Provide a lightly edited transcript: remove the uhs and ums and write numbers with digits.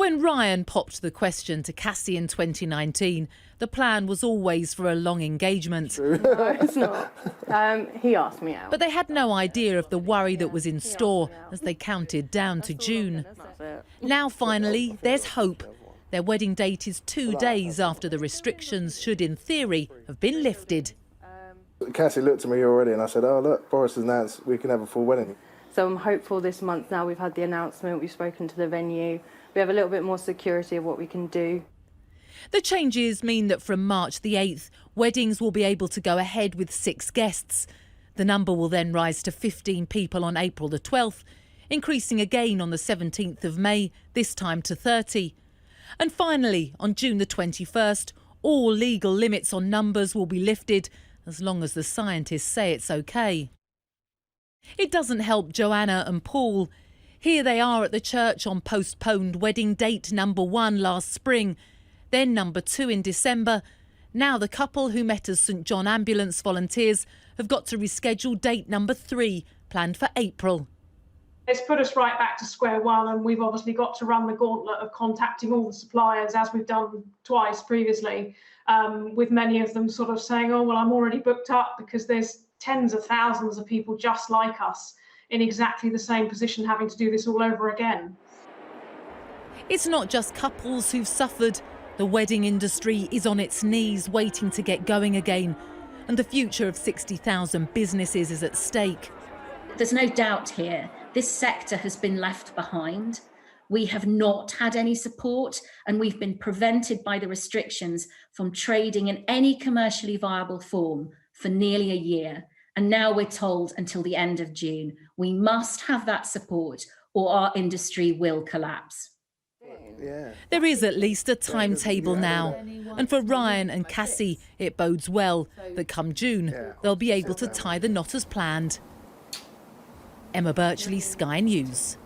When Ryan popped the question to Cassie in 2019, the plan was always for a long engagement. No, it's not. He asked me out. But they had no idea of the worry that was in store as they counted down to June. Now, finally, there's hope. Their wedding date is 2 days after the restrictions should, in theory, have been lifted. Cassie looked at me already and I said, oh, look, Boris has announced we can have a full wedding. So I'm hopeful this month now. We've had the announcement, we've spoken to the venue. We have a little bit more security of what we can do. The changes mean that from March the 8th, weddings will be able to go ahead with 6 guests. The number will then rise to 15 people on April the 12th, increasing again on the 17th of May, this time to 30. And finally, on June the 21st, all legal limits on numbers will be lifted, as long as the scientists say it's OK. It doesn't help Joanna and Paul. Here they are at the church on postponed wedding date number 1 last spring, then number 2 in December. Now the couple who met as St John ambulance volunteers have got to reschedule date number 3, planned for April. It's put us right back to square one, and we've obviously got to run the gauntlet of contacting all the suppliers, as we've done twice previously, with many of them sort of saying, oh, well, I'm already booked up, because there's tens of thousands of people just like us in exactly the same position having to do this all over again. It's not just couples who've suffered. The wedding industry is on its knees waiting to get going again, and the future of 60,000 businesses is at stake. There's no doubt here, this sector has been left behind. We have not had any support, and we've been prevented by the restrictions from trading in any commercially viable form for nearly a year. And now we're told until the end of June. We must have that support or our industry will collapse. There is at least a timetable now. And for Ryan and Cassie, it bodes well that come June, they'll be able to tie the knot as planned. Emma Birchley, Sky News.